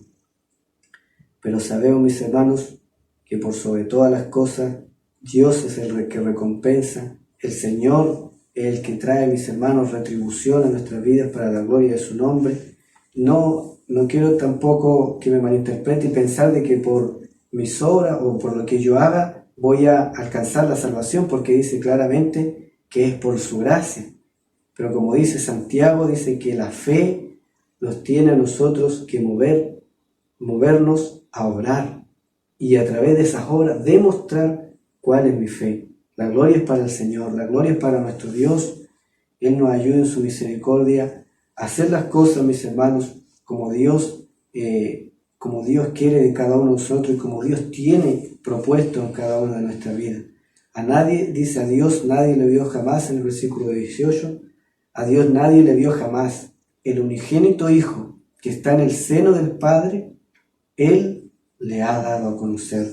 Pero sabemos, mis hermanos, que por sobre todas las cosas, Dios es el que recompensa, el Señor es el que trae, mis hermanos, retribución a nuestras vidas para la gloria de su nombre. No quiero tampoco que me malinterprete y pensar de que por mis obras o por lo que yo haga voy a alcanzar la salvación, porque dice claramente que es por su gracia. Pero como dice Santiago, dice que la fe nos tiene a nosotros que movernos a orar y a través de esas obras demostrar cuál es mi fe. La gloria es para el Señor, la gloria es para nuestro Dios. Él nos ayude en su misericordia hacer las cosas, mis hermanos, como Dios quiere de cada uno de nosotros y como Dios tiene propuesto en cada una de nuestras vidas. A nadie, dice a Dios, nadie le vio jamás en el versículo 18, a Dios nadie le vio jamás. El unigénito Hijo que está en el seno del Padre, Él le ha dado a conocer.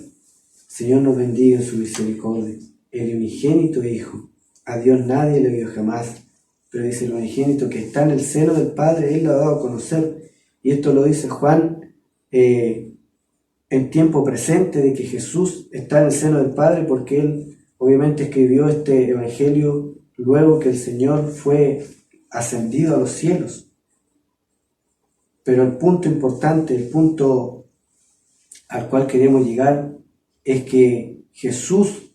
Señor nos bendiga en su misericordia. El unigénito Hijo, a Dios nadie le vio jamás, pero dice el unigénito que está en el seno del Padre, Él lo ha dado a conocer. Y esto lo dice Juan en tiempo presente, de que Jesús está en el seno del Padre, porque Él obviamente escribió este Evangelio luego que el Señor fue ascendido a los cielos. Pero el punto importante, el punto al cual queremos llegar, es que Jesús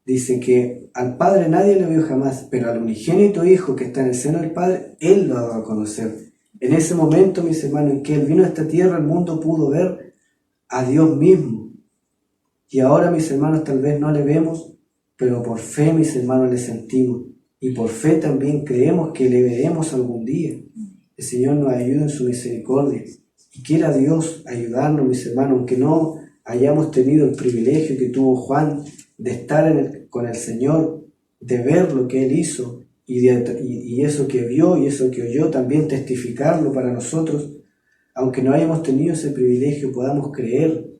dice que al Padre nadie le vio jamás, pero al unigénito Hijo que está en el seno del Padre, Él lo ha dado a conocer. En ese momento, mis hermanos, en que Él vino a esta tierra, el mundo pudo ver a Dios mismo. Y ahora, mis hermanos, tal vez no le vemos, pero por fe, mis hermanos, le sentimos. Y por fe también creemos que le veremos algún día. El Señor nos ayude en su misericordia. Y quiera Dios ayudarnos, mis hermanos, aunque no hayamos tenido el privilegio que tuvo Juan de estar con el Señor, de ver lo que Él hizo, y eso que vio y eso que oyó, también testificarlo para nosotros. Aunque no hayamos tenido ese privilegio, podamos creer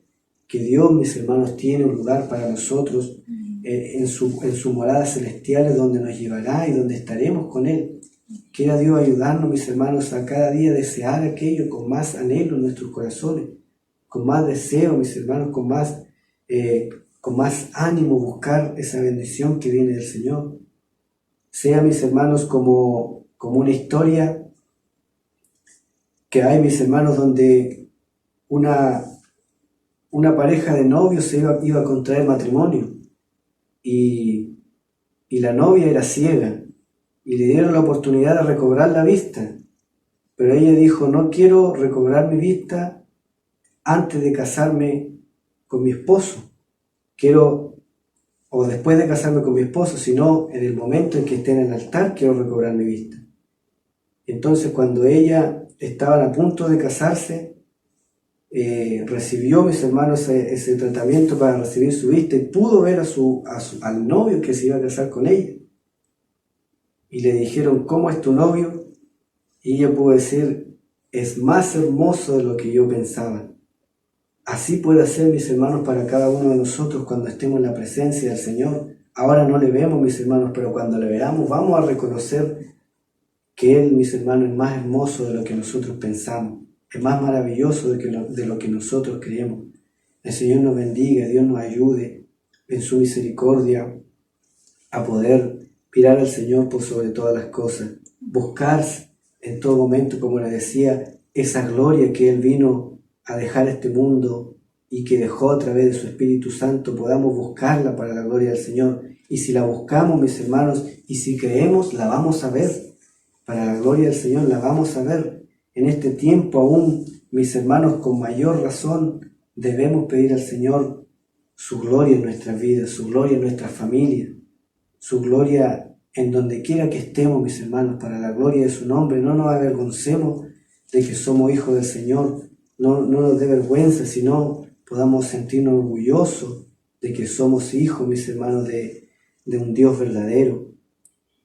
que Dios, mis hermanos, tiene un lugar para nosotros en sus moradas celestiales, donde nos llevará y donde estaremos con Él. Quiera Dios ayudarnos, mis hermanos, a cada día desear aquello con más anhelo en nuestros corazones, con más deseo, mis hermanos, con más ánimo, buscar esa bendición que viene del Señor. Sea, mis hermanos, como una historia que hay, mis hermanos, donde una pareja de novios iba a contraer matrimonio y la novia era ciega y le dieron la oportunidad de recobrar la vista, pero ella dijo: no quiero recobrar mi vista antes de casarme con mi esposo, o después de casarme con mi esposo, sino en el momento en que esté en el altar quiero recobrar mi vista. Entonces, cuando ella estaban a punto de casarse, recibió, mis hermanos, ese tratamiento para recibir su vista y pudo ver al novio que se iba a casar con ella. Y le dijeron: ¿cómo es tu novio? Y ella pudo decir: es más hermoso de lo que yo pensaba. Así puede ser, mis hermanos, para cada uno de nosotros cuando estemos en la presencia del Señor. Ahora no le vemos, mis hermanos, pero cuando le veamos vamos a reconocer que Él, mis hermanos, es más hermoso de lo que nosotros pensamos, es más maravilloso de lo que nosotros creemos. El Señor nos bendiga, Dios nos ayude en su misericordia a poder mirar al Señor por sobre todas las cosas, buscar en todo momento, como le decía, esa gloria que Él vino a dejar este mundo y que dejó a través de su Espíritu Santo. Podamos buscarla para la gloria del Señor. Y si la buscamos, mis hermanos, y si creemos, la vamos a ver. Para la gloria del Señor la vamos a ver. En este tiempo aún, mis hermanos, con mayor razón debemos pedir al Señor su gloria en nuestras vidas, su gloria en nuestras familias, su gloria en donde quiera que estemos, mis hermanos, para la gloria de su nombre. No nos avergoncemos de que somos hijos del Señor. No nos dé vergüenza, sino podamos sentirnos orgullosos de que somos hijos, mis hermanos, de un Dios verdadero.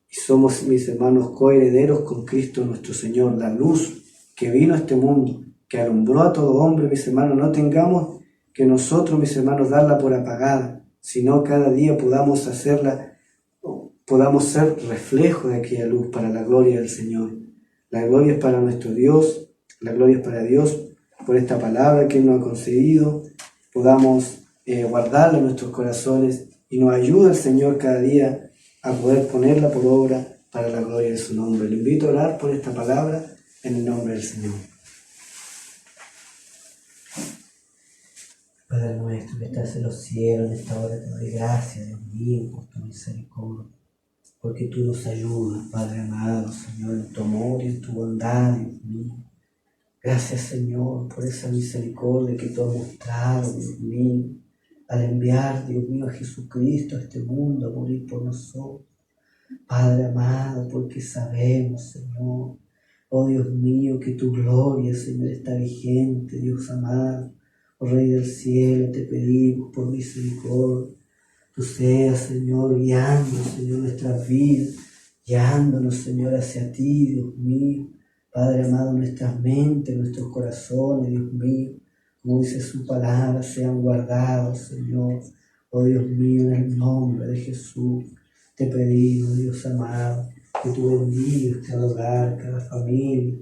Y somos, mis hermanos, coherederos con Cristo nuestro Señor, la luz que vino a este mundo, que alumbró a todo hombre, mis hermanos. No tengamos que nosotros, mis hermanos, darla por apagada, sino cada día podamos ser reflejo de aquella luz para la gloria del Señor. La gloria es para nuestro Dios, la gloria es para Dios por esta palabra que Él nos ha concedido. Podamos guardarla en nuestros corazones y nos ayuda el Señor cada día a poder ponerla por obra para la gloria de su nombre. Le invito a orar por esta palabra en el nombre del Señor. Padre nuestro que estás en los cielos, en esta hora te doy gracias, Dios mío, por tu misericordia, porque tú nos ayudas, Padre amado, Señor, en tu amor y en tu bondad, Dios mío. Gracias, Señor, por esa misericordia que tú has mostrado, Dios mío, al enviar, Dios mío, a Jesucristo a este mundo a morir por nosotros. Padre amado, porque sabemos, Señor, Oh Dios mío, que tu gloria, Señor, está vigente, Dios amado. Oh Rey del cielo, te pedimos por misericordia. Tú seas, Señor, guiando, Señor, nuestras vidas, guiándonos, Señor, hacia ti, Dios mío. Padre amado, nuestras mentes, nuestros corazones, Dios mío, como dice su palabra, sean guardados, Señor. Oh Dios mío, en el nombre de Jesús, te pedimos, Dios amado, que tú bendigas cada hogar, cada familia.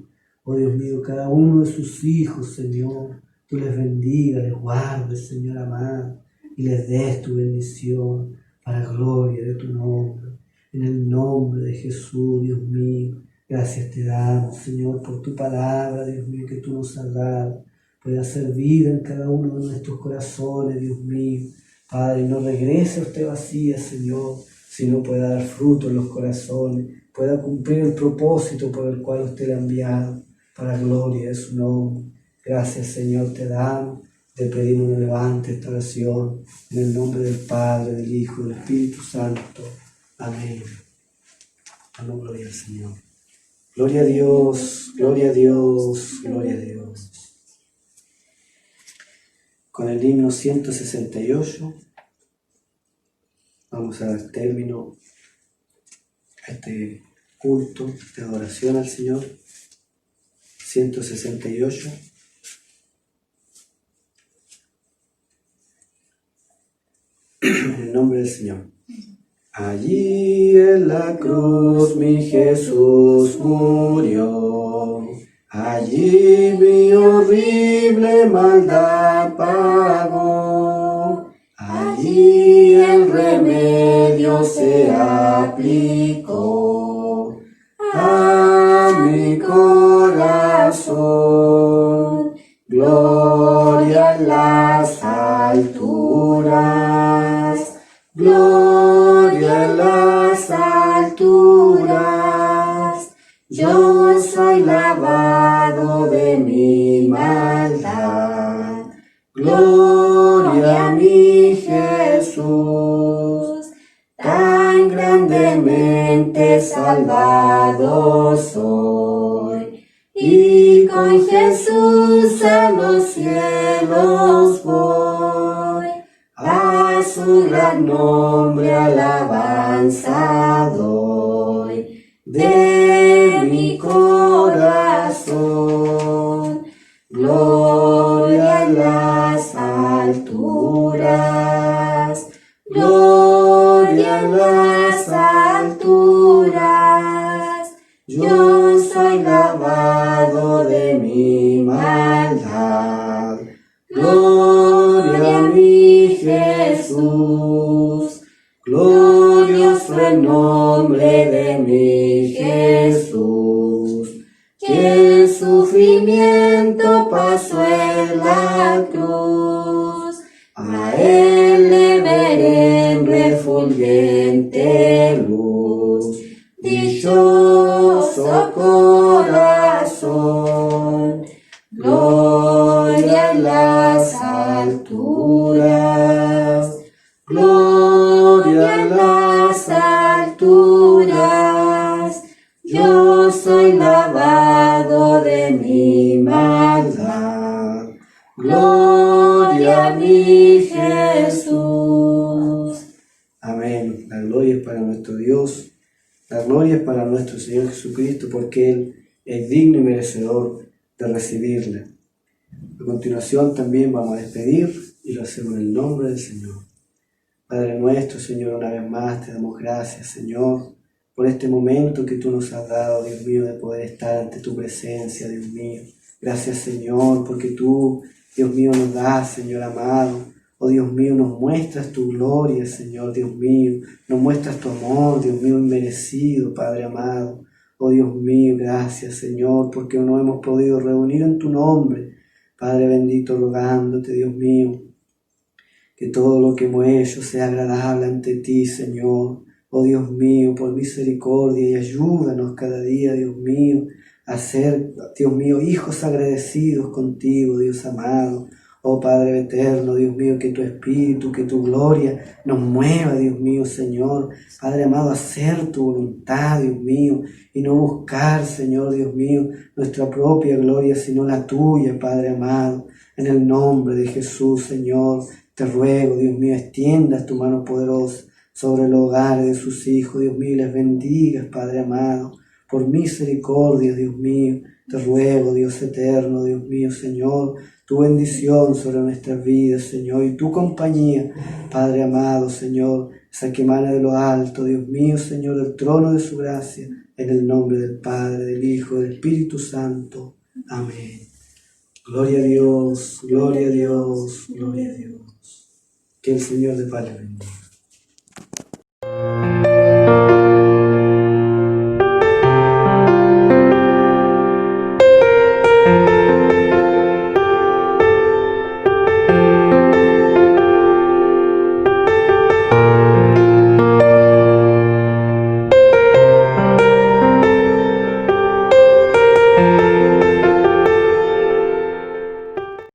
Oh Dios mío, cada uno de sus hijos, Señor, tú les bendigas, les guardes, Señor amado, y les des tu bendición para gloria de tu nombre. En el nombre de Jesús, Dios mío, gracias te damos, Señor, por tu palabra, Dios mío, que tú nos has dado. Pueda hacer vida en cada uno de nuestros corazones, Dios mío. Padre, no regrese a usted vacía, Señor, sino pueda dar fruto en los corazones, pueda cumplir el propósito por el cual usted le ha enviado, para gloria de su nombre. Gracias, Señor, te damos. Te pedimos que levante esta oración en el nombre del Padre, del Hijo, del Espíritu Santo. Amén. Damos gloria al Señor. Gloria a Dios, gloria a Dios, gloria a Dios. Con el himno 168 vamos a dar término a este culto, esta adoración al Señor. 168. En el nombre del Señor. Allí en la cruz mi Jesús murió, allí mi horrible maldad pagó, allí el remedio se aplicó a mi corazón. Gloria en las alturas, gloria en las alturas. Yo soy lavado de mi maldad. Gloria a mi Jesús, tan grandemente salvado soy. Y con Jesús a los cielos voy, a su gran nombre alabanza doy, de mi corazón. Gloria en las alturas, gloria en las alturas. Yo soy lavado de mi maldad. Gloria a mi Jesús, glorioso el nombre de mi Jesús, que el sufrimiento pasó en la cruz. A él le veré en refulgente luz. Dichoso corazón, gloria en las alturas, gloria en las alturas. Yo soy lavado de mi maldad. Gloria a mi Jesús. Amén. La gloria es para nuestro Dios. La gloria es para nuestro Señor Jesucristo, porque Él es digno y merecedor de recibirla. A continuación también vamos a despedir y lo hacemos en el nombre del Señor. Padre nuestro, Señor, una vez más te damos gracias, Señor, por este momento que tú nos has dado, Dios mío, de poder estar ante tu presencia, Dios mío. Gracias, Señor, porque tú, Dios mío, nos das, Señor amado. Oh Dios mío, nos muestras tu gloria, Señor, Dios mío. Nos muestras tu amor, Dios mío, inmerecido, Padre amado. Oh Dios mío, gracias, Señor, porque nos hemos podido reunir en tu nombre. Padre bendito, rogándote, Dios mío, que todo lo que hemos hecho sea agradable ante ti, Señor. Oh Dios mío, por misericordia y ayúdanos cada día, Dios mío, a ser, Dios mío, hijos agradecidos contigo, Dios amado. Oh Padre eterno, Dios mío, que tu Espíritu, que tu gloria nos mueva, Dios mío, Señor. Padre amado, a hacer tu voluntad, Dios mío, y no buscar, Señor, Dios mío, nuestra propia gloria, sino la tuya, Padre amado. En el nombre de Jesús, Señor, te ruego, Dios mío, extiendas tu mano poderosa sobre el hogar de sus hijos, Dios mío, y les bendigas, Padre amado. Por misericordia, Dios mío, te ruego, Dios eterno, Dios mío, Señor, tu bendición sobre nuestras vidas, Señor, y tu compañía, Padre amado, Señor, esa que emana de lo alto, Dios mío, Señor, del trono de su gracia, en el nombre del Padre, del Hijo, del Espíritu Santo. Amén. Gloria a Dios, gloria a Dios, gloria a Dios. Que el Señor de paz le bendiga.